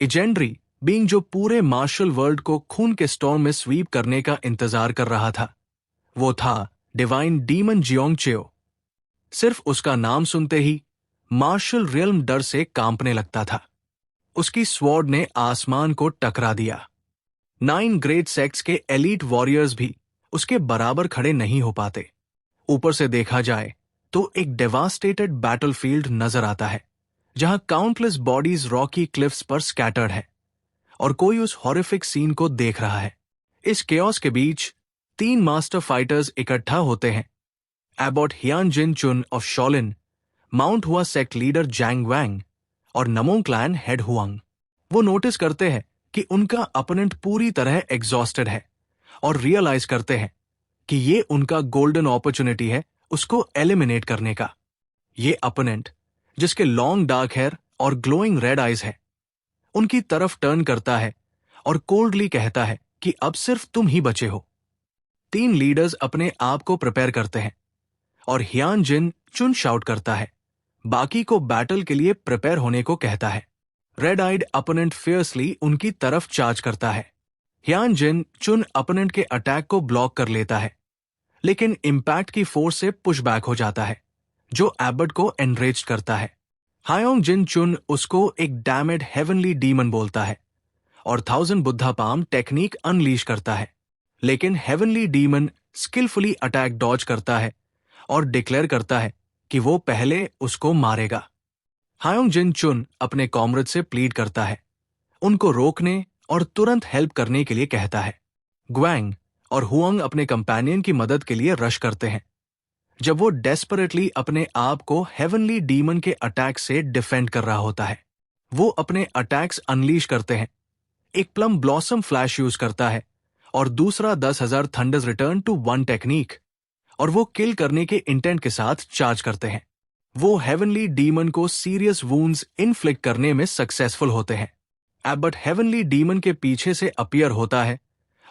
इजेंड्री being जो पूरे martial world को खून के स्टॉर्म में स्वीप करने का इंतजार कर रहा था, वो था डिवाइन डीमन जियोंग चेओ। सिर्फ उसका नाम सुनते ही मार्शल रियल्म डर से कांपने लगता था। उसकी स्वॉर्ड ने आसमान को टकरा दिया। 9 ग्रेट सेक्ट्स के एलीट वॉरियर्स भी उसके बराबर खड़े नहीं हो पाते। ऊपर से देखा जाए तो एक डेवास्टेटेड बैटलफील्ड नजर आता है, जहां काउंटलेस बॉडीज रॉकी क्लिफ्स पर स्कैटर्ड है और कोई उस हॉरिफिक सीन को देख रहा है। इस केओस के बीच 3 मास्टर फाइटर्स इकट्ठा होते हैं, एबॉट हियान जिन चुन ऑफ शॉलिन, माउंट हुआ सेक्ट लीडर जैंग वैंग और नमोंग क्लैन हेड हुआंग। वो नोटिस करते हैं कि उनका अपोनेंट पूरी तरह एग्जॉस्टेड है और रियलाइज करते हैं कि ये उनका गोल्डन अपॉर्चुनिटी है उसको एलिमिनेट करने का। ये अपोनेंट, जिसके लॉन्ग डार्क हेयर और ग्लोइंग रेड आइज है, उनकी तरफ टर्न करता है और कोल्डली कहता है कि अब सिर्फ तुम ही बचे हो। 3 लीडर्स अपने आप को प्रिपेयर करते हैं और हियान जिन चुन शाउट करता है, बाकी को बैटल के लिए प्रिपेयर होने को कहता है। रेड आइड अपोनेंट फियर्सली उनकी तरफ चार्ज करता है। हियान जिन चुन अपोनेंट के अटैक को ब्लॉक कर लेता है, लेकिन इंपैक्ट की फोर्स से पुश बैक हो जाता है, जो एबर्ट को एनरेज करता है। हायोंग जिन चुन उसको एक डैमेड हेवनली डीमन बोलता है और 1000 बुद्धा पाम टेक्निक अनलीश करता है, लेकिन heavenly demon skillfully attack dodge करता है और डिक्लेयर करता है कि वो पहले उसको मारेगा। हायोंग जिन चुन अपने कॉमरेड से प्लीड करता है, उनको रोकने और तुरंत हेल्प करने के लिए कहता है। ग्वैंग और हुआंग अपने कंपेनियन की मदद के लिए रश करते हैं, जब वो डेस्परेटली अपने आप को हेवनली डीमन के अटैक से डिफेंड कर रहा होता है। वो अपने अटैक्स अनलीश करते हैं। एक प्लम ब्लॉसम फ्लैश यूज करता है और दूसरा 10,000 थंडर्स रिटर्न टू 1 टेक्निक, और वो किल करने के इंटेंट के साथ चार्ज करते हैं। वो हेवनली डीमन को सीरियस वुंड्स इन्फ्लिक्ट करने में सक्सेसफुल होते हैं। एबट हेवनली डीमन के पीछे से अपीयर होता है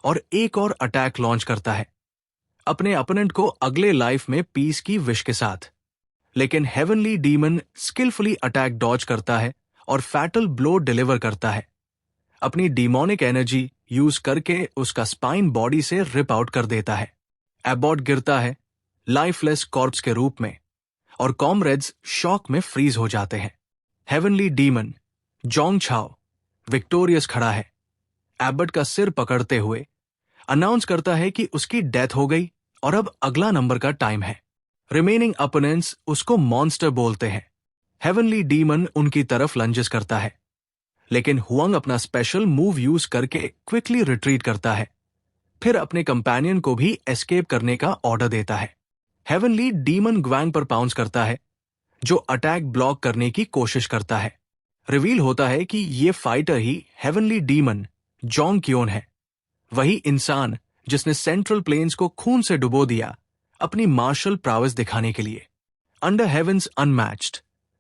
और एक और अटैक लॉन्च करता है, अपने अपोनेंट को अगले लाइफ में पीस की विश के साथ। लेकिन heavenly demon skillfully attack dodge करता है और फैटल ब्लो डिलीवर करता है, अपनी डीमोनिक एनर्जी यूज करके उसका स्पाइन बॉडी से रिप आउट कर देता है। एबॉट गिरता है लाइफलेस कॉर्प्स के रूप में और कॉमरेड्स शॉक में फ्रीज हो जाते हैं। हेवनली डीमन जोंग छाओ विक्टोरियस खड़ा है, एबट का सिर पकड़ते हुए अनाउंस करता है कि उसकी डेथ हो गई और अब अगला नंबर का टाइम है। रिमेनिंग अपोनेंट्स उसको मॉन्स्टर बोलते हैं। हेवनली डीमन उनकी तरफ लंजेस करता है, लेकिन हुआंग अपना स्पेशल मूव यूज करके क्विकली रिट्रीट करता है, फिर अपने कंपेनियन को भी एस्केप करने का ऑर्डर देता है। हेवनली डीमन ग्वैंग पर पाउंस करता है, जो अटैक ब्लॉक करने की कोशिश करता है। रिवील होता है कि ये फाइटर ही हेवनली डीमन जोंग क्योन है, वही इंसान जिसने सेंट्रल प्लेन्स को खून से डुबो दिया अपनी मार्शल प्रावस दिखाने के लिए। Under heavens unmatched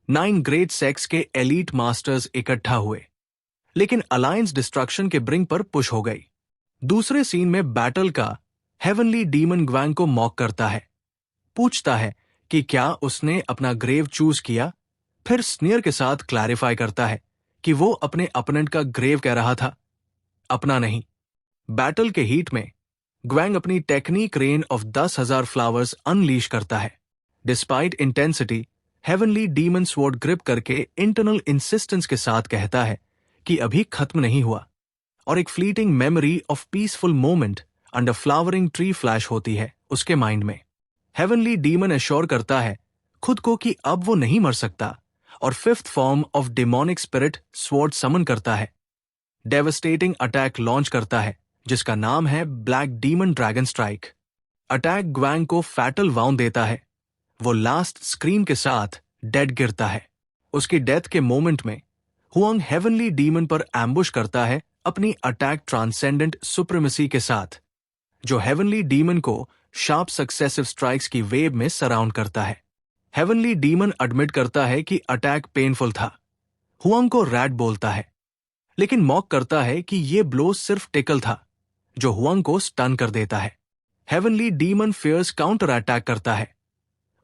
9 great sects के एलीट मास्टर्स इकट्ठा हुए, लेकिन अलायंस डिस्ट्रक्शन के ब्रिंक पर पुश हो गई। दूसरे सीन में बैटल का हेवनली डीमन ग्वैंग को मॉक करता है, पूछता है कि क्या उसने अपना ग्रेव चूज किया, फिर स्नीयर के साथ क्लैरिफाई करता है कि वो अपने अपोनेंट का ग्रेव कह रहा था, अपना नहीं। बैटल के हीट में ग्वैंग अपनी technique rain of 10,000 flowers unleash करता है। Despite intensity, heavenly demon sword grip करके इंटरनल इंसिस्टेंस के साथ कहता है कि अभी खत्म नहीं हुआ, और एक fleeting memory of peaceful moment under flowering tree flash होती है उसके माइंड में। हेवनली डीमन एश्योर करता है खुद को कि अब वो नहीं मर सकता और 5th form of demonic spirit sword summon करता है। डेवस्टेटिंग अटैक लॉन्च करता है जिसका नाम है black demon dragon strike. Attack ग्वैंग को फैटल वाउंड देता है, वो लास्ट स्क्रीम के साथ डेड गिरता है। उसकी डेथ के मोमेंट में हुआंग हेवनली डीमन पर एम्बुश करता है अपनी अटैक ट्रांसेंडेंट सुप्रीमेसी के साथ, जो हेवनली डीमन को शार्प सक्सेसिव स्ट्राइक्स की वेव में सराउंड करता है। हेवनली डीमन एडमिट करता है कि अटैक पेनफुल था। हुआंग को रैट बोलता है, लेकिन मॉक करता है कि ये ब्लो सिर्फ टिकल था, जो हुआंग को स्टन कर देता है। Heavenly demon fierce counter attack करता है,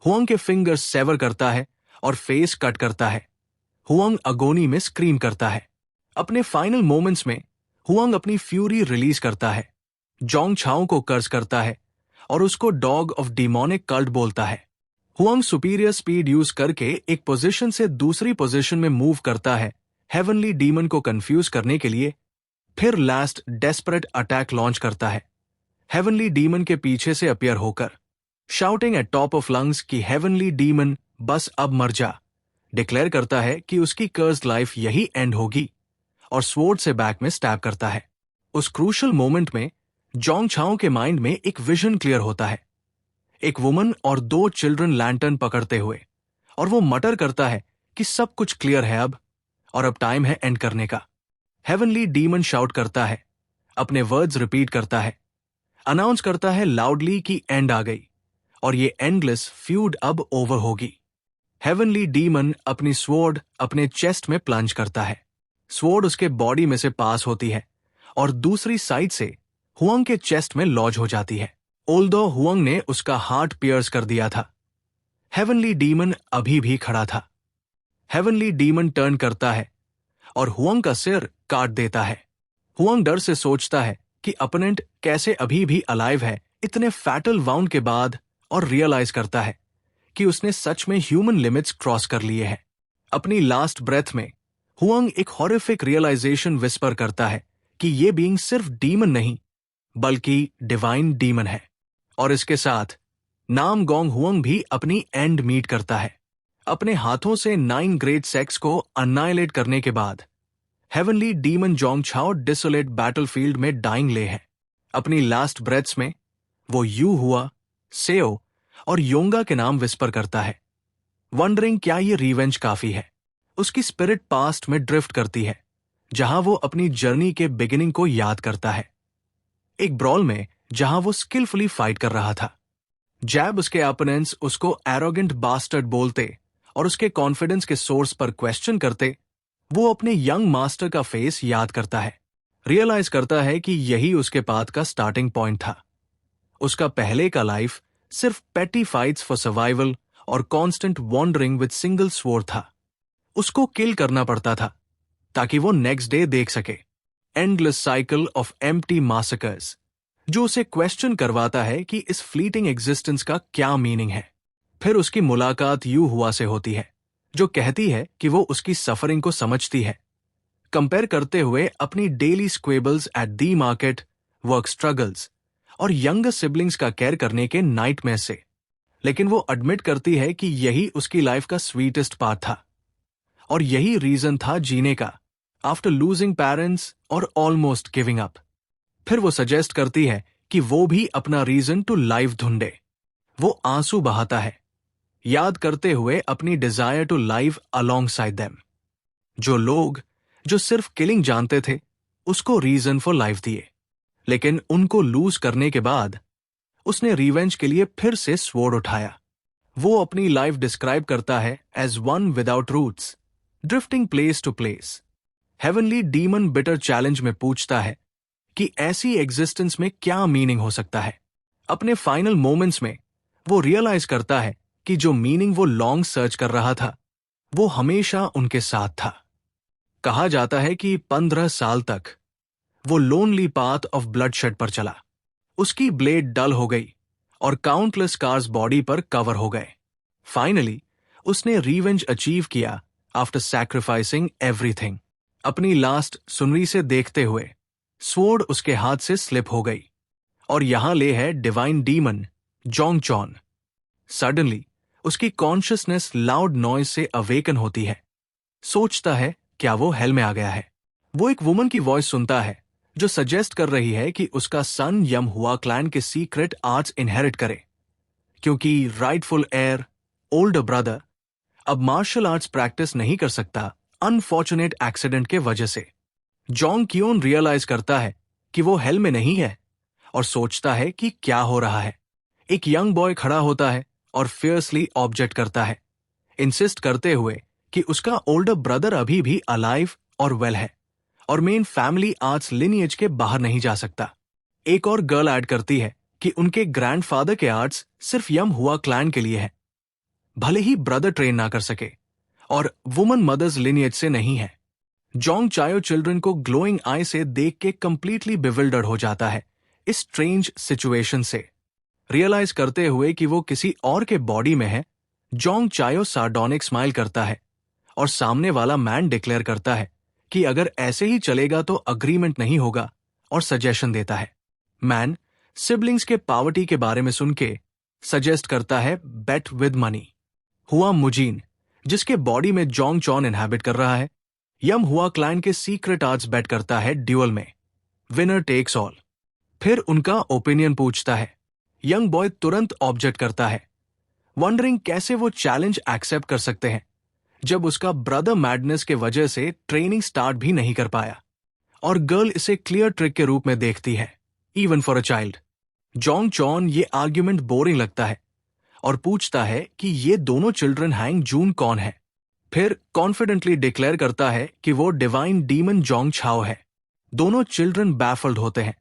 हुआंग के फिंगर्स सेवर करता है और फेस कट करता है। हुआंग अगोनी में स्क्रीम करता है। अपने फाइनल मोमेंट्स में हुआंग अपनी फ्यूरी रिलीज करता है, जोंग छाओ को कर्ज करता है और उसको डॉग ऑफ डिमोनिक कल्ट बोलता है। हुआंग सुपीरियर स्पीड यूज करके एक पोजीशन से दूसरी पोजीशन में मूव करता है हेवनली डीमन को कंफ्यूज करने के लिए, फिर लास्ट डेस्परेट अटैक लॉन्च करता है हेवनली डीमन के पीछे से अपीयर होकर, shouting at top of lungs कि हेवनली डीमन बस अब मर जा, डिक्लेयर करता है कि उसकी कर्स्ड लाइफ यही एंड होगी और स्वॉर्ड से बैक में स्टैब करता है। उस क्रूशल मोमेंट में जोंग छाओ के माइंड में एक विजन क्लियर होता है, एक वुमन और 2 चिल्ड्रन लैंटर्न पकड़ते हुए, और वो मटर करता है कि सब कुछ क्लियर है अब, और अब टाइम है एंड करने का। हेवनली डीमन शाउट करता है, अपने वर्ड्स रिपीट करता है, अनाउंस करता है लाउडली कि एंड आ गई और ये एंडलेस फ्यूड अब ओवर होगी। हेवनली डीमन अपनी स्वॉर्ड अपने चेस्ट में प्लंज करता है, स्वॉर्ड उसके बॉडी में से पास होती है और दूसरी साइड से हुआंग के चेस्ट में लॉज हो जाती है। ओल्दो हुआंग ने उसका हार्ट पियर्स कर दिया था, हेवनली डीमन अभी भी खड़ा था। हेवनली डीमन टर्न करता है और हुआंग का सिर काट देता है। हुआंग डर से सोचता है कि अपोनेंट कैसे अभी भी अलाइव है इतने फैटल वाउंड के बाद, और रियलाइज करता है कि उसने सच में ह्यूमन लिमिट्स क्रॉस कर लिए हैं। अपनी लास्ट ब्रेथ में हुआंग एक हॉरिफिक रियलाइजेशन विस्पर करता है कि ये बीइंग सिर्फ डीमन नहीं बल्कि डिवाइन डीमन है, और इसके साथ नाम गोंग हुआंग भी अपनी एंड मीट करता है। अपने हाथों से 9 ग्रेट सेक्स को अन्नाइलेट करने के बाद हेवनली डीमन जोंग छाओ डिसोलेट बैटलफील्ड में डाइंग ले है। अपनी लास्ट ब्रेथ्स में वो यू हुआ, सेओ और योंगा के नाम विस्पर करता है, वंडरिंग क्या ये रिवेंज काफी है। उसकी स्पिरिट पास्ट में ड्रिफ्ट करती है जहां वो अपनी जर्नी के बिगिनिंग को याद करता है, एक ब्रॉल में जहां वो स्किलफुली फाइट कर रहा था। जैब उसके ओपोनेंट्स उसको एरोगेंट बास्टर्ड बोलते और उसके कॉन्फिडेंस के सोर्स पर क्वेश्चन करते, वो अपने यंग मास्टर का फेस याद करता है, रियलाइज करता है कि यही उसके पाथ का स्टार्टिंग पॉइंट था। उसका पहले का लाइफ सिर्फ पेटी फाइट्स फॉर सर्वाइवल और constant wandering with single sword था। उसको किल करना पड़ता था ताकि वो नेक्स्ट डे देख सके, एंडलेस साइकिल ऑफ एम्प्टी मासकर्स, जो उसे क्वेश्चन करवाता है कि इस फ्लीटिंग एग्जिस्टेंस का क्या मीनिंग है। फिर उसकी मुलाकात यू हुआ से होती है, जो कहती है कि वो उसकी सफरिंग को समझती है, कंपेयर करते हुए अपनी daily squabbles at the market, work struggles और यंगर सिबलिंग्स का केयर करने के नाइटमेयर से। लेकिन वो एडमिट करती है कि यही उसकी लाइफ का स्वीटेस्ट पार्ट था और यही रीजन था जीने का, आफ्टर लूजिंग पेरेंट्स और ऑलमोस्ट गिविंग अप। फिर वो सजेस्ट करती है कि वो भी अपना रीजन टू लाइफ ढूंढे। वो आंसू बहाता है, याद करते हुए अपनी desire to live alongside them. जो लोग जो सिर्फ किलिंग जानते थे उसको रीजन फॉर लाइफ दिए, लेकिन उनको लूज करने के बाद उसने रिवेंज के लिए फिर से स्वॉर्ड उठाया। वो अपनी लाइफ डिस्क्राइब करता है as one without roots, drifting place to place. Heavenly demon bitter challenge में पूछता है कि ऐसी एग्जिस्टेंस में क्या मीनिंग हो सकता है। अपने फाइनल मोमेंट्स में वो रियलाइज करता है कि जो मीनिंग वो लॉन्ग सर्च कर रहा था वो हमेशा उनके साथ था। कहा जाता है कि 15 साल तक वो लोनली पाथ ऑफ ब्लडशेड पर चला। उसकी ब्लेड डल हो गई और काउंटलेस स्कार्स बॉडी पर कवर हो गए। फाइनली उसने रिवेंज अचीव किया आफ्टर सैक्रिफाइसिंग एवरीथिंग। अपनी लास्ट सुनरी से देखते हुए स्वॉर्ड उसके हाथ से स्लिप हो गई और यहां ले है डिवाइन डीमन जोंग चॉन। सडनली उसकी कॉन्शियसनेस लाउड नॉइज से अवेकन होती है। सोचता है क्या वो हेल में आ गया है। वो एक वुमन की वॉइस सुनता है जो सजेस्ट कर रही है कि उसका सन यम हुआ क्लैन के सीक्रेट आर्ट्स इनहेरिट करे, क्योंकि राइटफुल एयर ओल्डर ब्रदर अब मार्शल आर्ट्स प्रैक्टिस नहीं कर सकता अनफॉर्चुनेट एक्सीडेंट के वजह से। जोंग क्योन रियलाइज करता है कि वो हेल में नहीं है और सोचता है कि क्या हो रहा है। एक यंग बॉय खड़ा होता है और फियर्सली ऑब्जेक्ट करता है, इंसिस्ट करते हुए कि उसका ओल्डर ब्रदर अभी भी अलाइव और वेल है और मेन फैमिली आर्ट्स लिनिएज के बाहर नहीं जा सकता। एक और गर्ल ऐड करती है कि उनके ग्रैंडफादर के आर्ट्स सिर्फ यम हुआ क्लैन के लिए है, भले ही ब्रदर ट्रेन ना कर सके और वुमन मदर्स लिनिएज से नहीं है। जोंग चायो चिल्ड्रन को ग्लोइंग आई से देख के कंप्लीटली बिविल्डर्ड हो जाता है इस स्ट्रेंज सिचुएशन से। रियलाइज करते हुए कि वो किसी और के बॉडी में है, जोंग चायो सार्डोनिक स्माइल करता है और सामने वाला मैन डिक्लेयर करता है कि अगर ऐसे ही चलेगा तो अग्रीमेंट नहीं होगा और सजेशन देता है। मैन सिबलिंग्स के पावर्टी के बारे में सुन के सजेस्ट करता है बेट विद मनी। हुआ मुजीन, जिसके बॉडी में जोंग चॉन इनहैबिट कर रहा है, यम हुआ क्लैन के सीक्रेट आर्ट्स बेट करता है ड्यूअल में, विनर टेक्स ऑल। फिर उनका ओपिनियन पूछता है। यंग बॉय तुरंत ऑब्जेक्ट करता है, वंडरिंग कैसे वो चैलेंज एक्सेप्ट कर सकते हैं जब उसका ब्रदर मैडनेस के वजह से ट्रेनिंग स्टार्ट भी नहीं कर पाया, और गर्ल इसे क्लियर ट्रिक के रूप में देखती है, even for a child. Jong Chon ये आर्ग्यूमेंट बोरिंग लगता है और पूछता है कि ये दोनों चिल्ड्रन हैंग जून कौन है। फिर कॉन्फिडेंटली डिक्लेयर करता है कि वो डिवाइन डीमन जोंग छाओ है। दोनों चिल्ड्रन बैफल्ड होते हैं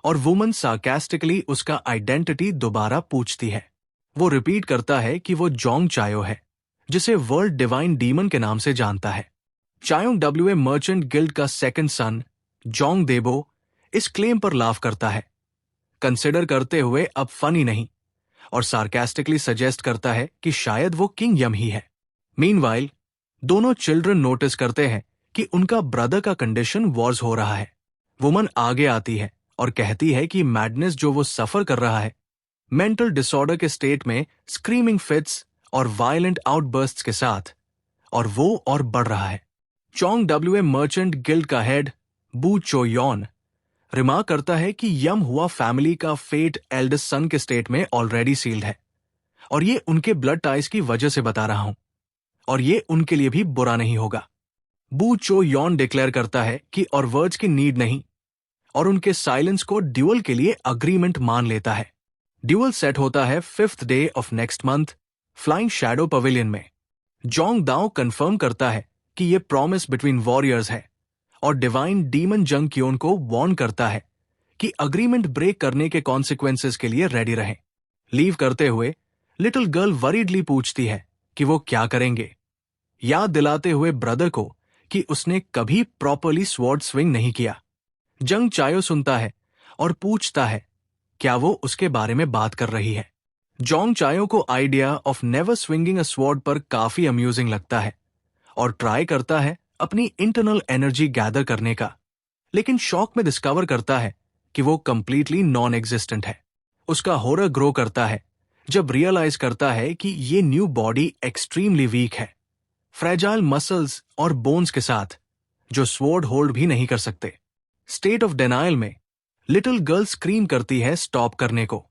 और वुमन सार्कास्टिकली उसका आइडेंटिटी दोबारा पूछती है। वो रिपीट करता है कि वो जोंग चायो है, जिसे वर्ल्ड डिवाइन डीमन के नाम से जानता है। चायोंग डब्ल्यूए मर्चेंट गिल्ड का सेकंड सन जोंग देबो इस क्लेम पर लाफ करता है, कंसिडर करते हुए अब फनी नहीं, और सार्कास्टिकली सजेस्ट करता है कि शायद वो किंग यम ही है। मीनवाइल दोनों चिल्ड्रन नोटिस करते हैं कि उनका ब्रदर का कंडीशन वॉर्स हो रहा है। वुमन आगे आती है और कहती है कि मैडनेस जो वो सफर कर रहा है, मेंटल डिसऑर्डर के स्टेट में स्क्रीमिंग फिट्स और वायलेंट आउटबर्स्ट्स के साथ, और वो और बढ़ रहा है। चोंग डब्ल्यूए मर्चेंट गिल्ड का हेड बू चो यॉन रिमार्क करता है कि यम हुआ फैमिली का फेट एल्डेस्ट सन के स्टेट में ऑलरेडी सील्ड है, और ये उनके ब्लड टाइज की वजह से बता रहा हूं, और ये उनके लिए भी बुरा नहीं होगा। बू चो यॉन डिक्लेयर करता है कि और वर्ड्स की नीड नहीं, और उनके साइलेंस को ड्यूअल के लिए अग्रीमेंट मान लेता है। ड्यूअल सेट होता है 5th day of next month flying shadow pavilion में। जोंग दाओ कंफर्म करता है कि ये प्रॉमिस बिटवीन वॉरियर्स है, और डिवाइन डीमन जंग क्योन को वार्न करता है कि अग्रीमेंट ब्रेक करने के कॉन्सिक्वेंसेस के लिए रेडी रहें। लीव करते हुए लिटिल गर्ल वरीडली पूछती है कि वो क्या करेंगे, याद दिलाते हुए ब्रदर को कि उसने कभी प्रॉपरली स्वॉर्ड स्विंग नहीं किया। जंग चायो सुनता है और पूछता है क्या वो उसके बारे में बात कर रही है। जोंग चायो को idea of never swinging a sword पर काफी अम्यूजिंग लगता है और ट्राई करता है अपनी इंटरनल एनर्जी गैदर करने का, लेकिन शॉक में डिस्कवर करता है कि वो कंप्लीटली नॉन एग्जिस्टेंट है। उसका हॉरर ग्रो करता है जब रियलाइज करता है कि ये न्यू बॉडी एक्सट्रीमली वीक है, फ्रेजाइल मसल्स और बोन्स के साथ, जो स्वॉर्ड होल्ड भी नहीं कर सकते। स्टेट ऑफ डिनायल में लिटिल गर्ल स्क्रीम करती है स्टॉप करने को।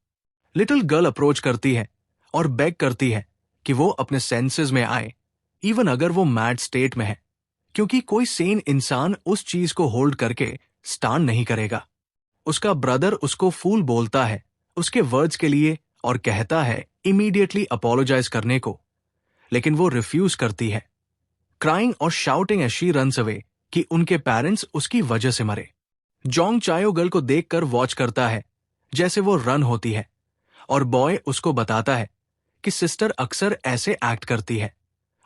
लिटिल गर्ल अप्रोच करती है और बेग करती है कि वो अपने सेंसेस में आए, इवन अगर वो मैड स्टेट में है, क्योंकि कोई सेन इंसान उस चीज को होल्ड करके स्टैंड नहीं करेगा। उसका ब्रदर उसको फूल बोलता है उसके वर्ड्स के लिए और कहता है इमीडिएटली अपोलोजाइज करने को, लेकिन वो रिफ्यूज करती है, क्राइंग और shouting as she runs away कि उनके पेरेंट्स उसकी वजह से मरे। जोंग चायो गर्ल को देखकर वॉच करता है जैसे वो रन होती है, और बॉय उसको बताता है कि सिस्टर अक्सर ऐसे एक्ट करती है,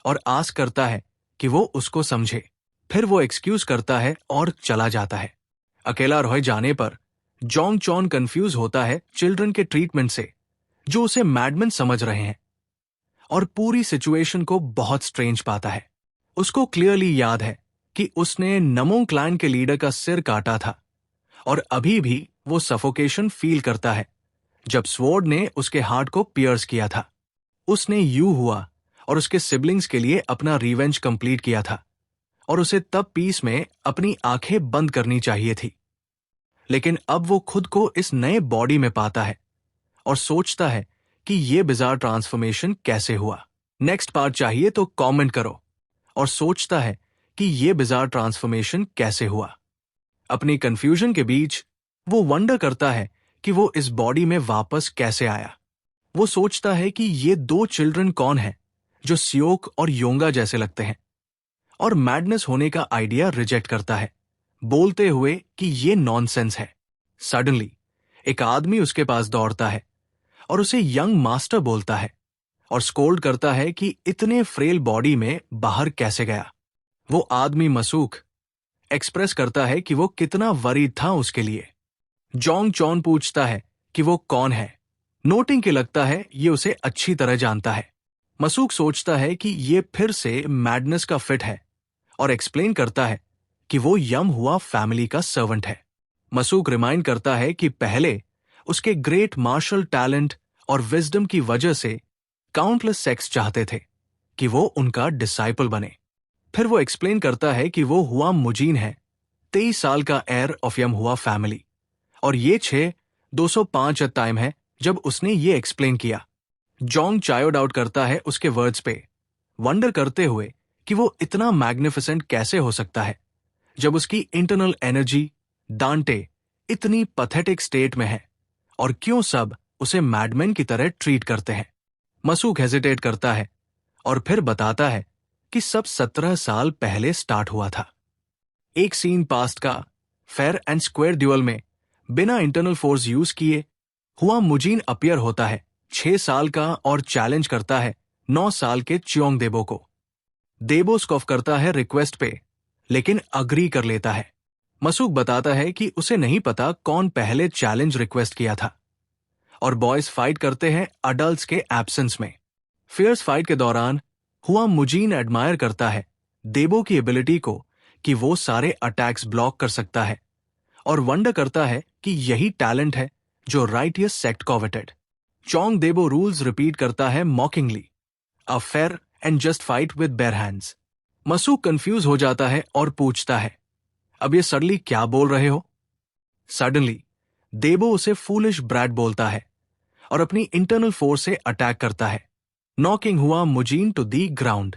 और आस्क करता है कि वो उसको समझे। फिर वो एक्सक्यूज करता है और चला जाता है। अकेला रह जाने पर जोंग चॉन कंफ्यूज होता है चिल्ड्रन के ट्रीटमेंट से, जो उसे मैडमैन समझ रहे हैं, और पूरी सिचुएशन को बहुत स्ट्रेंज पाता है। उसको क्लियरली याद है कि उसने नमोंग क्लैन के लीडर का सिर काटा था, और अभी भी वो सफोकेशन फील करता है जब स्वॉर्ड ने उसके हार्ट को पियर्स किया था। उसने यू हुआ और उसके सिबलिंग्स के लिए अपना रिवेंज कंप्लीट किया था, और उसे तब पीस में अपनी आंखें बंद करनी चाहिए थी, लेकिन अब वो खुद को इस नए बॉडी में पाता है और सोचता है कि ये बिजार ट्रांसफॉर्मेशन कैसे हुआ। नेक्स्ट पार्ट चाहिए तो कमेंट करो, और सोचता है कि ये बिजार ट्रांसफॉर्मेशन कैसे हुआ। अपनी कंफ्यूजन के बीच वो वंडर करता है कि वो इस बॉडी में वापस कैसे आया। वो सोचता है कि ये दो चिल्ड्रन कौन हैं जो सियोक और योंगा जैसे लगते हैं, और मैडनेस होने का आइडिया रिजेक्ट करता है, बोलते हुए कि ये नॉनसेंस है। सडनली एक आदमी उसके पास दौड़ता है और उसे यंग मास्टर बोलता है और स्कोल्ड करता है कि इतने फ्रेल बॉडी में बाहर कैसे गया। वो आदमी मसूक एक्सप्रेस करता है कि वो कितना वरीड था उसके लिए। जोंग चौन पूछता है कि वो कौन है, नोटिंग के लगता है ये उसे अच्छी तरह जानता है। मसूक सोचता है कि ये फिर से मैडनेस का फिट है और एक्सप्लेन करता है कि वो यम हुआ फैमिली का सर्वेंट है। मसूक रिमाइंड करता है कि पहले उसके ग्रेट मार्शल टैलेंट और विजडम की वजह से काउंटलेस सेक्स चाहते थे कि वो उनका डिसाइपल बने। फिर वो एक्सप्लेन करता है कि वो हुआ मुजीन है, 23 साल का एयर ऑफ यम हुआ फैमिली, और ये 205 टाइम है जब उसने ये एक्सप्लेन किया। जोंग चायोड आउट करता है उसके वर्ड्स पे, वंडर करते हुए कि वो इतना मैग्निफिसेंट कैसे हो सकता है जब उसकी इंटरनल एनर्जी दांटे इतनी पैथेटिक स्टेट में है, और क्यों सब उसे मैडमैन की तरह ट्रीट करते हैं। मसूक हेजिटेट करता है और फिर बताता है कि सब 17 साल पहले स्टार्ट हुआ था। एक सीन पास्ट का फेयर एंड स्क्वायर ड्यूअल में बिना इंटरनल फोर्स यूज किए हुआ मुजीन अपीयर होता है 6 साल का और चैलेंज करता है 9 साल के चियोंग देबो को। देबो स्कॉफ करता है रिक्वेस्ट पे, लेकिन अग्री कर लेता है। मसूक बताता है कि उसे नहीं पता कौन पहले चैलेंज रिक्वेस्ट किया था, और बॉयज फाइट करते हैं अडल्ट्स के एब्सेंस में। फियर्स फाइट के दौरान हुआ मुजीन एडमायर करता है देबो की एबिलिटी को कि वो सारे अटैक्स ब्लॉक कर सकता है, और वंडर करता है कि यही टैलेंट है जो राइटियस सेक्ट कॉवेटेड। चोंग देबो रूल्स रिपीट करता है mockingly, a fair and just fight with bare hands. मसूक कंफ्यूज हो जाता है और पूछता है, अब ये सडनली क्या बोल रहे हो? सडनली देबो उसे फूलिश ब्रैड बोलता है और अपनी इंटरनल फोर्स से अटैक करता है, नॉकिंग हुआ मुजीन टू दी ग्राउंड।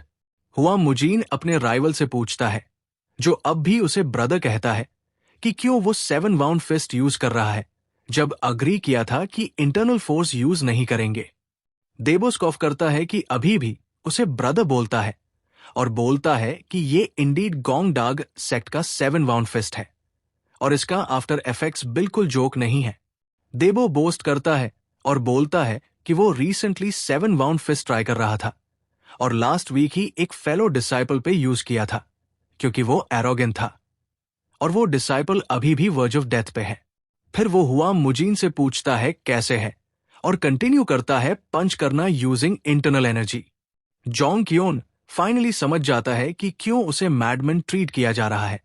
हुआ मुजीन अपने राइवल से पूछता है, जो अब भी उसे ब्रदर कहता है, कि क्यों वो 7 वाउंड फिस्ट यूज कर रहा है जब अग्री किया था कि इंटरनल फोर्स यूज नहीं करेंगे। देबो स्कॉफ करता है कि अभी भी उसे ब्रदर बोलता है और बोलता है कि ये इंडीड गोंग डाग सेक्ट का 7 वाउंड फिस्ट है और इसका आफ्टर इफेक्ट्स बिल्कुल जोक नहीं है। देबो बोस्ट करता है और बोलता है कि वो रिसेंटली 7 वाउंड फिस्ट ट्राई कर रहा था और लास्ट वीक ही एक फेलो डिसाइपल पे यूज किया था क्योंकि वो एरोगेंट था, और वो डिसाइपल अभी भी वर्ज ऑफ डेथ पे है। फिर वो हुआ मुजीन से पूछता है कैसे है और कंटिन्यू करता है पंच करना using internal energy. Jong Kyeon finally समझ जाता है कि क्यों उसे मैडमैन ट्रीट किया जा रहा है,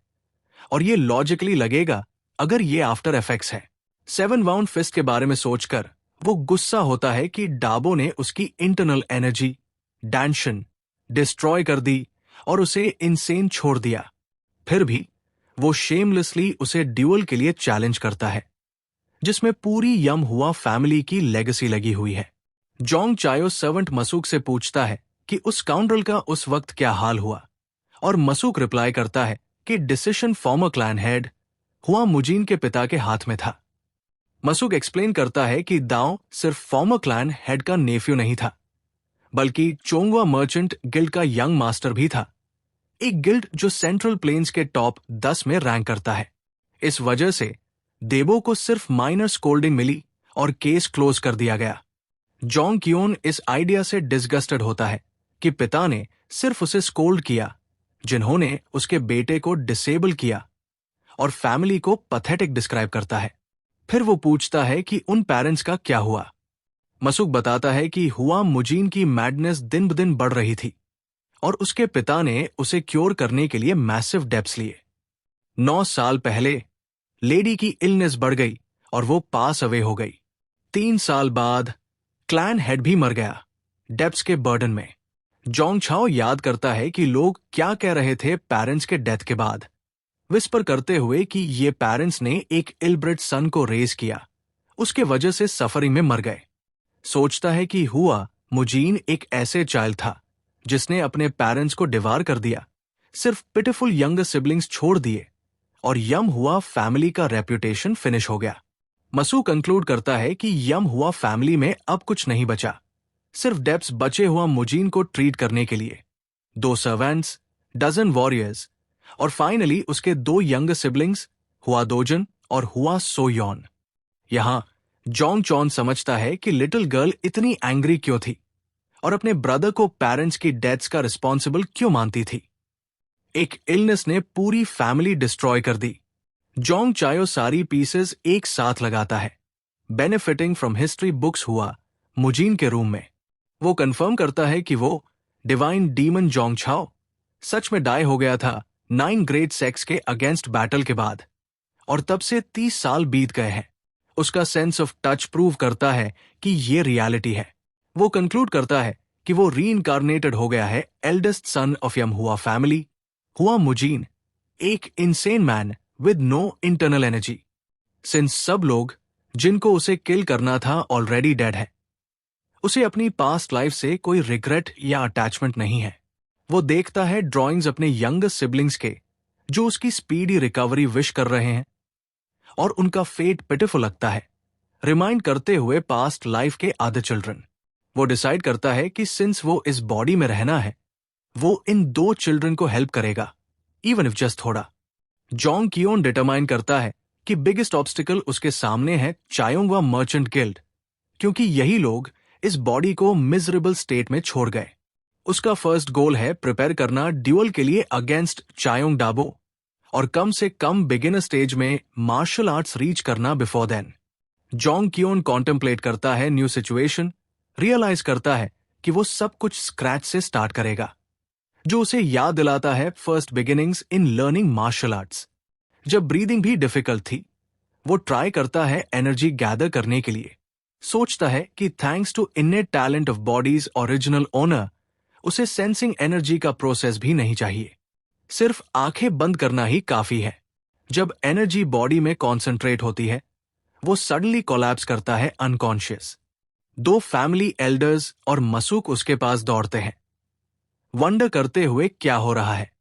और ये लॉजिकली लगेगा अगर ये आफ्टर इफेक्ट्स है। 7 वाउंड फिस्ट के बारे में सोचकर वो गुस्सा होता है कि डाबो ने उसकी इंटरनल एनर्जी डैंशन डिस्ट्रॉय कर दी और उसे इनसेन छोड़ दिया। फिर भी वो शेमलेसली उसे ड्यूअल के लिए चैलेंज करता है जिसमें पूरी यम हुआ फैमिली की लेगेसी लगी हुई है। जोंग चायो सर्वेंट मसूक से पूछता है कि उस काउंड्रल का उस वक्त क्या हाल हुआ, और मसूक रिप्लाई करता है कि डिसीजन फॉर्मर क्लैन हेड हुआ मुजीन के पिता के हाथ में था। मसूक एक्सप्लेन करता है कि दाओ सिर्फ फॉर्मर क्लैन हेड का नेफ्यू नहीं था, बल्कि चोंगवा मर्चेंट गिल्ड का यंग मास्टर भी था, एक गिल्ड जो सेंट्रल प्लेन्स के टॉप 10 में रैंक करता है। इस वजह से देबो को सिर्फ माइनर स्कोल्डिंग मिली और केस क्लोज कर दिया गया। जोंग क्योन इस आइडिया से डिसगस्टेड होता है कि पिता ने सिर्फ उसे स्कोल्ड किया जिन्होंने उसके बेटे को डिसेबल किया, और फैमिली को पैथेटिक डिस्क्राइब करता है। फिर वो पूछता है कि उन पेरेंट्स का क्या हुआ। मसूक बताता है कि हुआ मुजीन की मैडनेस दिन ब दिन बढ़ रही थी और उसके पिता ने उसे क्योर करने के लिए मैसिव डेप्स लिए। 9 साल पहले लेडी की इलनेस बढ़ गई और वो पास अवे हो गई। 3 साल बाद क्लैन हेड भी मर गया डेप्स के बर्डन में। जोंग छाओ याद करता है कि लोग क्या कह रहे थे पेरेंट्स के डेथ के बाद, विस्पर करते हुए कि ये पेरेंट्स ने एक इलब्रेड सन को रेज किया, उसके वजह से सफरिंग में मर गए। सोचता है कि हुआ मुजीन एक ऐसे चाइल्ड था जिसने अपने पेरेंट्स को डिवार कर दिया, सिर्फ पिटिफुल यंगर सिबलिंग्स छोड़ दिए, और यम हुआ फैमिली का रेप्यूटेशन फिनिश हो गया। मसू कंक्लूड करता है कि यम हुआ फैमिली में अब कुछ नहीं बचा, सिर्फ डेप्स बचे हुआ मुजीन को ट्रीट करने के लिए, 2 सर्वेंट्स, डजन वॉरियर्स, और फाइनली उसके 2 यंगर सिबलिंग्स हुआ दोजन और हुआ सोयोन। यहां जोंग चॉन समझता है कि लिटिल गर्ल इतनी एंग्री क्यों थी और अपने ब्रदर को पेरेंट्स की डेथ्स का रिस्पॉन्सिबल क्यों मानती थी। एक इलनेस ने पूरी फैमिली डिस्ट्रॉय कर दी। जोंग चायो सारी पीसेस एक साथ लगाता है। बेनिफिटिंग फ्रॉम हिस्ट्री बुक्स हुआ मुजीन के रूम में। वो कंफर्म करता है कि वो डिवाइन डीमन जोंग चाओ सच में डाई हो गया था 9 ग्रेट सेक्स के अगेंस्ट बैटल के बाद, और तब से 30 साल बीत गए हैं। उसका सेंस ऑफ टच प्रूव करता है कि ये रियलिटी है। वो कंक्लूड करता है कि वो रीइंकार्नेटेड हो गया है एल्डेस्ट सन ऑफ यम हुआ फैमिली, हुआ मुजीन, एक insane man with no internal energy. Since सब लोग जिनको उसे किल करना था ऑलरेडी डेड है, उसे अपनी पास्ट लाइफ से कोई रिग्रेट या अटैचमेंट नहीं है। वो देखता है ड्राइंग्स अपने यंगेस्ट सिबलिंग्स के जो उसकी स्पीडी रिकवरी विश कर रहे हैं, और उनका फेट पिटिफुल लगता है, रिमाइंड करते हुए पास्ट लाइफ के अदर चिल्ड्रन। वो डिसाइड करता है कि सिंस वो इस बॉडी में रहना है, वो इन 2 चिल्ड्रन को हेल्प करेगा, इवन इफ जस्ट थोड़ा। जोंग कियोन डिटरमाइन करता है कि बिगेस्ट ऑब्स्टिकल उसके सामने है चायोंगवा मर्चेंट गिल्ड, क्योंकि यही लोग इस बॉडी को मिजरेबल स्टेट में छोड़ गए। उसका फर्स्ट गोल है प्रिपेयर करना ड्यूअल के लिए अगेंस्ट चायोंग डाबो, और कम से कम बिगिनर स्टेज में मार्शल आर्ट्स रीच करना बिफोर देन। जोंग कियोन कॉन्टेम्पलेट करता है न्यू सिचुएशन, रियलाइज करता है कि वो सब कुछ स्क्रैच से स्टार्ट करेगा, जो उसे याद दिलाता है first beginnings in learning martial arts. जब ब्रीदिंग भी डिफिकल्ट थी, वो ट्राई करता है एनर्जी गैदर करने के लिए। सोचता है कि thanks to innate talent of body's original owner, उसे सेंसिंग एनर्जी का प्रोसेस भी नहीं चाहिए, सिर्फ आंखें बंद करना ही काफी है। जब एनर्जी बॉडी में कॉन्सेंट्रेट होती है, वो सडनली कोलैप्स करता है अनकॉन्शियस। 2 फैमिली एल्डर्स और मसूक उसके पास दौड़ते हैं, वंडर करते हुए क्या हो रहा है।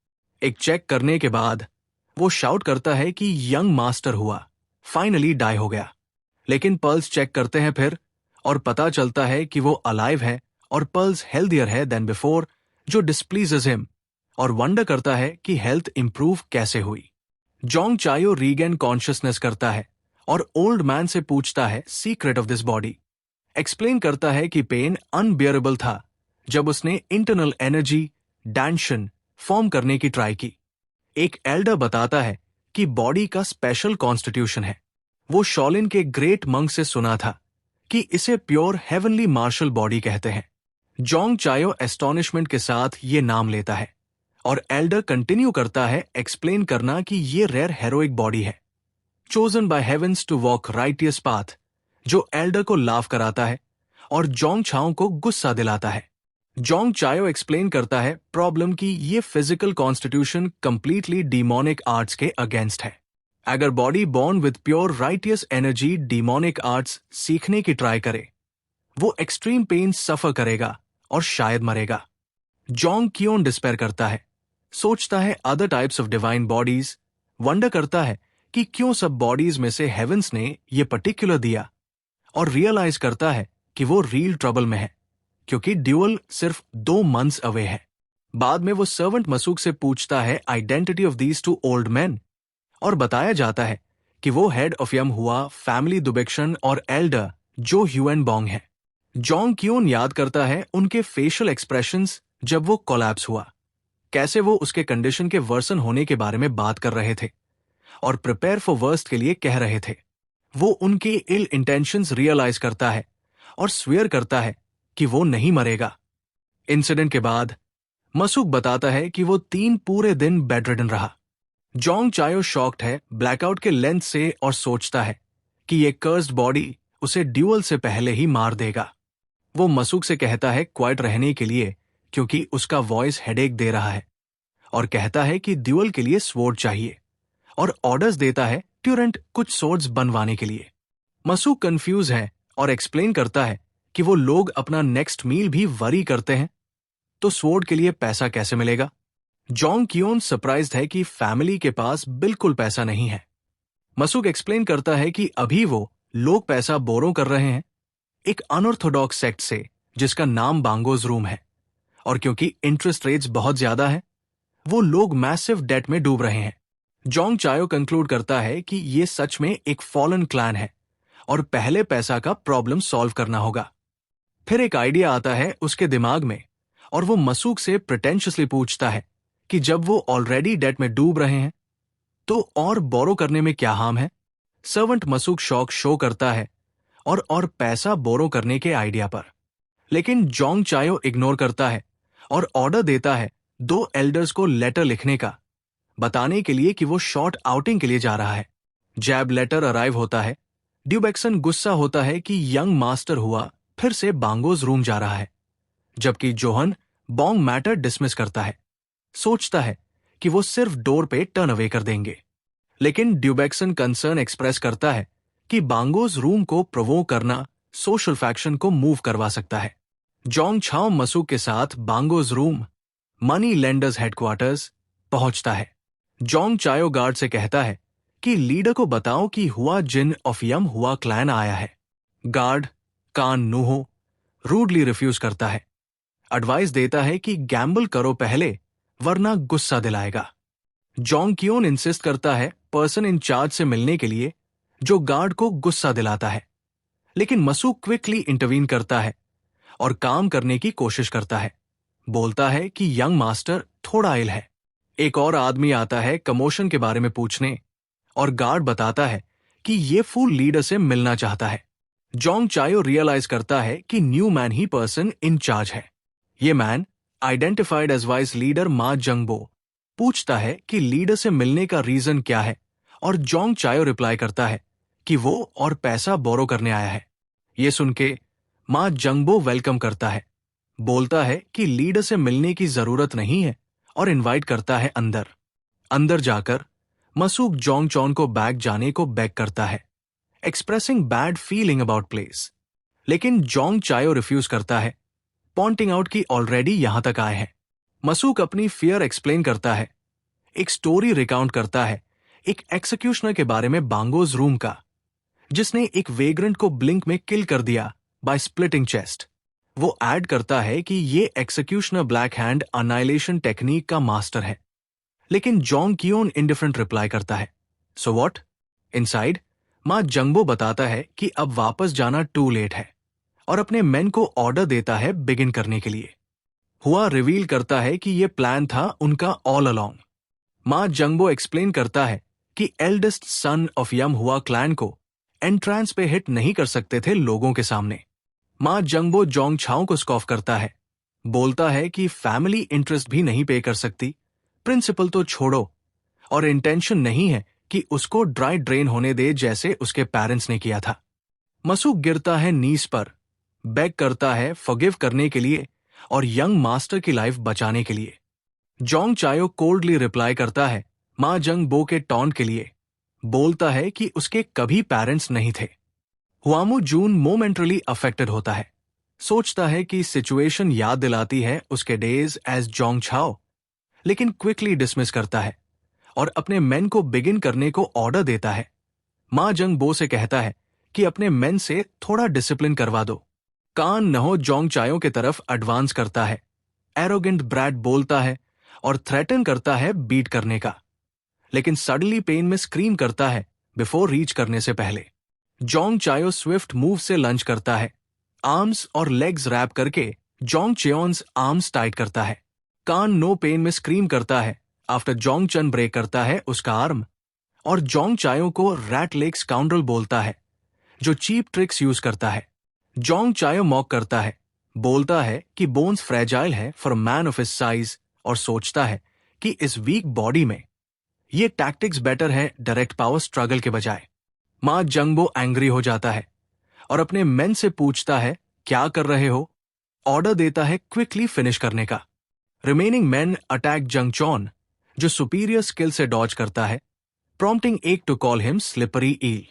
एक चेक करने के बाद वो शाउट करता है कि यंग मास्टर हुआ फाइनली डाई हो गया। लेकिन पल्स चेक करते हैं फिर, और पता चलता है कि वो अलाइव है और पल्स हेल्दियर है देन बिफोर, जो डिस्प्लीजेस हिम, और वंडर करता है कि हेल्थ इंप्रूव कैसे हुई। जोंग चायो रीगेन कॉन्शियसनेस करता है और ओल्ड मैन से पूछता है secret of this body. Explain करता है कि पेन अनबियरेबल था जब उसने इंटरनल एनर्जी डैंशन फॉर्म करने की ट्राई की। एक एल्डर बताता है कि बॉडी का स्पेशल कॉन्स्टिट्यूशन है। वो शॉलिन के ग्रेट मंक से सुना था कि इसे प्योर हेवनली मार्शल बॉडी कहते हैं। जोंग चायो एस्टोनिशमेंट के साथ ये नाम लेता है, और एल्डर कंटिन्यू करता है एक्सप्लेन करना कि ये रेयर हेरोइक बॉडी है, chosen by heavens to walk righteous path, जो एल्डर को लाफ कराता है और जोंग चाओ को गुस्सा दिलाता है। जोंग चायो एक्सप्लेन करता है प्रॉब्लम की ये physical constitution completely demonic arts के अगेंस्ट है। अगर body born with pure righteous energy demonic arts सीखने की ट्राई करे, वो एक्सट्रीम पेन सफर करेगा और शायद मरेगा। जोंग कियोन डिस्पेयर करता है, सोचता है other types of divine bodies, wonder करता है कि क्यों सब बॉडीज में से हेवेंस ने ये पर्टिकुलर दिया, और रियलाइज करता है कि वो रियल ट्रबल में है, क्योंकि ड्यूअल सिर्फ 2 मंथ्स अवे है। बाद में वो सर्वेंट मसूक से पूछता है identity of these 2 old man, और बताया जाता है कि वो हेड ऑफ यम हुआ फैमिली दुबेक्शन और एल्डर जो ह्यूएन बोंग है। जोंग कियोन याद करता है उनके फेशियल एक्सप्रेशंस जब वो कोलैप्स हुआ, कैसे वो उसके कंडीशन के वर्सन होने के बारे में बात कर रहे थे और प्रिपेयर फॉर वर्स्ट के लिए कह रहे थे। वो उनके इल इंटेंशंस रियलाइज करता है और स्वेयर करता है कि वो नहीं मरेगा। इंसिडेंट के बाद मसूक बताता है कि वो 3 पूरे दिन बेडरिडन रहा। जोंग चायो शॉक्ड है ब्लैकआउट के लेंथ से और सोचता है कि ये कर्स्ड बॉडी उसे ड्यूअल से पहले ही मार देगा। वो मसूक से कहता है क्वाइट रहने के लिए, क्योंकि उसका वॉइस हेडेक दे रहा है, और कहता है कि ड्यूअल के लिए स्वॉर्ड चाहिए, और ऑर्डर्स देता है ट्यूरेंट कुछ स्वॉर्ड्स बनवाने के लिए। मसूक कंफ्यूज है और एक्सप्लेन करता है कि वो लोग अपना नेक्स्ट मील भी वरी करते हैं, तो स्वॉर्ड के लिए पैसा कैसे मिलेगा। जोंग कियोन सरप्राइज्ड है कि फैमिली के पास बिल्कुल पैसा नहीं है। मसूक एक्सप्लेन करता है कि अभी वो लोग पैसा बोरो कर रहे हैं एक अनऑर्थोडॉक्स सेक्ट से जिसका नाम बांगोज रूम है, और क्योंकि इंटरेस्ट रेट्स बहुत ज्यादा है, वो लोग मैसिव डेट में डूब रहे हैं। जोंग चायो कंक्लूड करता है कि ये सच में एक फॉलन क्लैन है और पहले पैसा का प्रॉब्लम सॉल्व करना होगा। फिर एक आइडिया आता है उसके दिमाग में, और वो मसूक से प्रिटेंशियसली पूछता है कि जब वो ऑलरेडी डेट में डूब रहे हैं तो और बोरो करने में क्या हार्म है। सर्वेंट मसूक शौक शो करता है और पैसा बोरो करने के आइडिया पर, लेकिन जोंग चायो इग्नोर करता है और ऑर्डर देता है 2 एल्डर्स को लेटर लिखने का, बताने के लिए कि वो शॉर्ट आउटिंग के लिए जा रहा है। जैब लेटर अराइव होता है। ड्यूबेक्सन गुस्सा होता है कि यंग मास्टर हुआ फिर से बांगोज रूम जा रहा है, जबकि जोहन बॉन्ग मैटर डिसमिस करता है। सोचता है कि वो सिर्फ डोर पे टर्न अवे कर देंगे, लेकिन ड्यूबेक्सन कंसर्न एक्सप्रेस करता है कि बांगोज रूम को प्रोवोक करना सोशल फैक्शन को मूव करवा सकता है। जोंग छाओ मसूक के साथ बांगोज रूम, मनी लेंडर्स हेडक्वार्टर्स पहुंचता है। जोंग चायो गार्ड से कहता है कि लीडर को बताओ कि हुआ जिन ऑफ यम हुआ क्लैन आया है। गार्ड कान नूहो रूडली रिफ्यूज करता है। एडवाइस देता है कि गैम्बल करो पहले, वरना गुस्सा दिलाएगा। जोंग कियोन इंसिस्ट करता है पर्सन इन चार्ज से मिलने के लिए, जो गार्ड को गुस्सा दिलाता है, लेकिन मसूक क्विकली इंटरवीन करता है और काम करने की कोशिश करता है। बोलता है कि यंग मास्टर थोड़ा इल है। एक और आदमी आता है कमोशन के बारे में पूछने, और गार्ड बताता है कि ये फूल लीडर से मिलना चाहता है। जोंग चायो रियलाइज करता है कि न्यू मैन ही पर्सन इन चार्ज है। ये man, identified as vice leader Ma Jangbo, पूछता है कि लीडर से मिलने का रीजन क्या है, और जोंग चायो रिप्लाई करता है कि वो और पैसा बोरो करने आया है। ये सुन के मा जंगबो वेलकम करता है, बोलता है कि लीडर से मिलने की जरूरत नहीं है और इनवाइट करता है अंदर। अंदर जाकर मसूक जोंग चौन को बैक जाने को बेग करता है, expressing bad feeling about place, लेकिन जोंग चायो रिफ्यूज करता है, पॉइंटिंग आउट कि ऑलरेडी यहां तक आए हैं। मसूक अपनी फियर एक्सप्लेन करता है, एक स्टोरी रिकाउंट करता है एक एक्सिक्यूशनर के बारे में बांगोज रूम का, जिसने एक वेग्रेंट को ब्लिंक में किल कर दिया बाय स्प्लिटिंग चेस्ट। वो ऐड करता है कि ये executioner black hand annihilation technique का मास्टर है, लेकिन जोंग कियोन इंडिफरेंट रिप्लाई करता है, सो व्हाट। इनसाइड मा जंगबो बताता है कि अब वापस जाना टू लेट है और अपने मेन को ऑर्डर देता है बिगिन करने के लिए। हुआ रिवील करता है कि यह प्लान था उनका ऑल अलोंग। मा जंगबो एक्सप्लेन करता है कि एल्डेस्ट सन ऑफ यम हुआ क्लैन को एंट्रांस पे हिट नहीं कर सकते थे लोगों के सामने। मा जंगबो जोंग छाओ को स्कॉफ करता है, बोलता है कि फैमिली इंटरेस्ट भी नहीं पे कर सकती, प्रिंसिपल तो छोड़ो, और इंटेंशन नहीं है कि उसको ड्राई ड्रेन होने दे जैसे उसके पेरेंट्स ने किया था। मसूक गिरता है नीस पर, बेग करता है फॉरगिव करने के लिए और यंग मास्टर की लाइफ बचाने के लिए। जोंग चायो कोल्डली रिप्लाई करता है मा जंग बो के टॉन्ट के लिए, बोलता है कि उसके कभी पेरेंट्स नहीं थे। हुआमू जून मोमेंटरली अफेक्टेड होता है, सोचता है कि सिचुएशन याद दिलाती है उसके डेज एज जोंग छाओ, लेकिन क्विकली डिसमिस करता है और अपने मेन को बिगिन करने को ऑर्डर देता है। मा जंग बो से कहता है कि अपने मेन से थोड़ा डिसिप्लिन करवा दो। कान नहो जोंग चायो के तरफ एडवांस करता है, एरोगेंट ब्रैड बोलता है और थ्रेटन करता है बीट करने का, लेकिन सडनली पेन में स्क्रीम करता है बिफोर रीच करने से पहले। जोंग चायो स्विफ्ट मूव से लंच करता है, आर्म्स और लेग्स रैप करके जोंग चेओन्स आर्म्स टाइट करता है। कान नो पेन में स्क्रीम करता है आफ्टर जोंग चन ब्रेक करता है उसका आर्म, और जोंग चायो को रैट लेग स्काउंड्रल बोलता है जो चीप ट्रिक्स यूज करता है। जोंग चायो मॉक करता है, बोलता है कि बोन्स फ्रेजाइल है for a man of his size, और सोचता है कि इस वीक बॉडी में ये टैक्टिक्स बेटर है डायरेक्ट पावर स्ट्रगल के बजाय। मा जंगबो एंग्री हो जाता है और अपने मेन से पूछता है क्या कर रहे हो, ऑर्डर देता है क्विकली फिनिश करने का। रिमेनिंग मेन अटैक जंग चौन, जो सुपीरियर स्किल से डॉज करता है, प्रॉम्प्टिंग एक to call him slippery eel.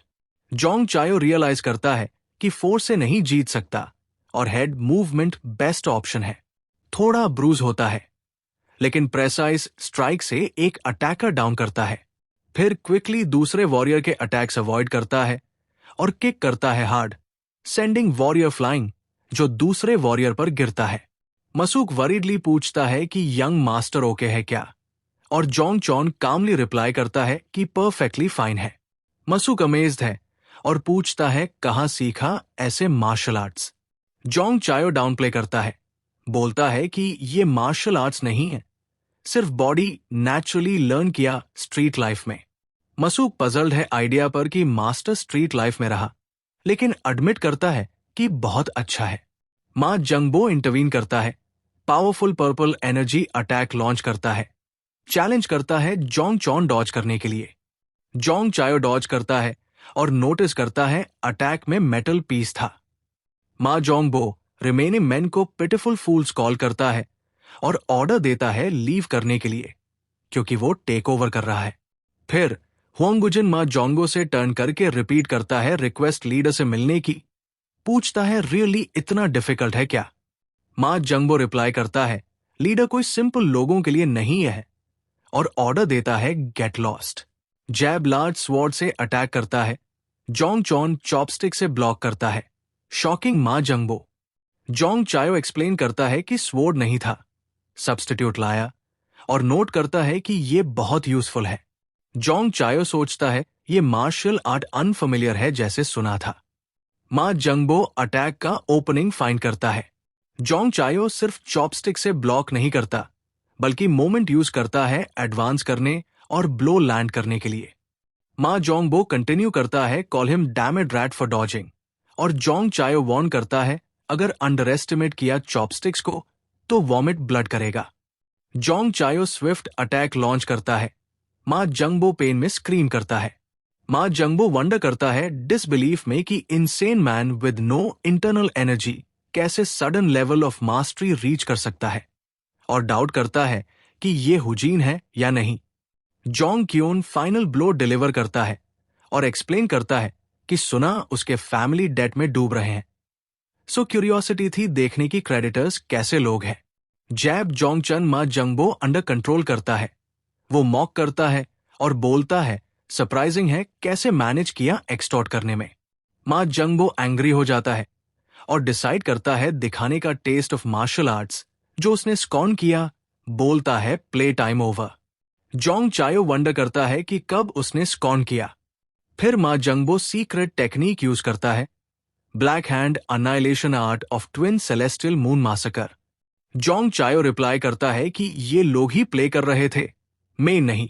जोंग चायो रियलाइज करता है कि फोर्स से नहीं जीत सकता और हेड मूवमेंट बेस्ट ऑप्शन है। थोड़ा ब्रूज होता है, लेकिन प्रेसाइज स्ट्राइक से एक अटैकर डाउन करता है, फिर क्विकली दूसरे वॉरियर के अटैक्स अवॉइड करता है और किक करता है हार्ड, सेंडिंग वॉरियर फ्लाइंग, जो दूसरे वॉरियर पर गिरता है। मसूक वरीडली पूछता है कि यंग मास्टर ओके है क्या, और जोंग चौन कामली रिप्लाई करता है कि परफेक्टली फाइन है। मसूक अमेज्ड है और पूछता है कहां सीखा ऐसे मार्शल आर्ट्स। जोंग चायो डाउन प्ले करता है, बोलता है कि ये मार्शल आर्ट्स नहीं है, सिर्फ बॉडी नेचुरली लर्न किया स्ट्रीट लाइफ में। मसूक पजल्ड है आइडिया पर कि मास्टर स्ट्रीट लाइफ में रहा, लेकिन एडमिट करता है कि बहुत अच्छा है। मा जंगबो इंटरवीन करता है, powerful purple energy attack launch करता है, चैलेंज करता है जोंग चॉन डॉज करने के लिए। जोंग चायो डॉज करता है और नोटिस करता है अटैक में मेटल पीस था। मा जोंगबो रिमेनिंग मैन को पिटिफुल फूल्स कॉल करता है और ऑर्डर देता है लीव करने के लिए, क्योंकि वो टेक ओवर कर रहा है। फिर हुआंगुजिन मा जोंगो से टर्न करके रिपीट करता है रिक्वेस्ट लीडर से मिलने की। पूछता है रियली इतना डिफिकल्ट है क्या? मा जंगबो रिप्लाई करता है लीडर कोई सिंपल लोगों के लिए नहीं है, और ऑर्डर देता है गेट लॉस्ट। जैब लार्ज स्वॉर्ड से अटैक करता है, जोंग चॉन चॉपस्टिक से ब्लॉक करता है। शॉकिंग मा जंगबो। जोंग चायो एक्सप्लेन करता है कि स्वॉर्ड नहीं था, सब्स्टिट्यूट लाया, और नोट करता है कि ये बहुत यूजफुल है। जोंग चायो सोचता है ये मार्शल आर्ट अनफेमिलियर है जैसे सुना था। मा जंगबो अटैक का ओपनिंग फाइंड करता है। जोंग चायो सिर्फ चॉपस्टिक से ब्लॉक नहीं करता, बल्कि मोमेंट यूज करता है एडवांस करने और ब्लो लैंड करने के लिए। मा जोंगबो कंटिन्यू करता है call him damned rat for dodging, और जोंग चायो वार्न करता है अगर अंडर एस्टिमेट किया चॉपस्टिक्स को तो वॉमिट ब्लड करेगा। जोंग चायो स्विफ्ट अटैक लॉन्च करता है। मा जंगबो पेन में स्क्रीम करता है। मा जंगबो वंडर करता है डिसबिलीफ में कि insane man with no internal energy कैसे sudden level of mastery reach कर सकता है, और डाउट करता है कि ये हुजीन है या नहीं। जोंग क्योन फाइनल ब्लो डिलीवर करता है और एक्सप्लेन करता है कि सुना उसके फैमिली डेट में डूब रहे हैं। सो क्यूरियोसिटी थी देखने की क्रेडिटर्स कैसे लोग हैं। जैब जोंग चन मा जंगबो अंडर कंट्रोल करता है। वो मॉक करता है और बोलता है सरप्राइजिंग है कैसे मैनेज किया एक्सटॉर्ट करने में। मा जंगबो एंग्री हो जाता है और डिसाइड करता है दिखाने का टेस्ट ऑफ मार्शल आर्ट्स जो उसने स्कॉन किया। बोलता है प्ले टाइम ओवर। जोंग चायो वंडर करता है कि कब उसने स्कॉन किया। फिर मा जंगबो सीक्रेट टेक्निक यूज करता है, black hand annihilation art of twin celestial moon massacre. जोंग चायो रिप्लाई करता है कि ये लोग ही प्ले कर रहे थे, मैं नहीं।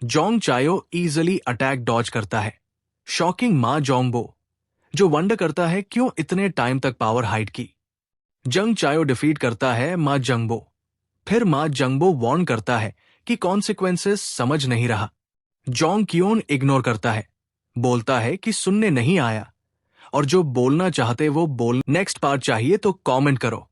जोंग चायो इजिली अटैक डॉज करता है। शॉकिंग मा जोंगबो, जो वंडर करता है क्यों इतने टाइम तक पावर हाइड की। जंग चायो डिफीट करता है मा जंगबो। फिर मा जंगबो वार्न करता है कि कॉन्सिक्वेंसेस समझ नहीं रहा। जोंग क्योन इग्नोर करता है, बोलता है कि सुनने नहीं आया, और जो बोलना चाहते वो बोल। नेक्स्ट पार्ट चाहिए तो कमेंट करो।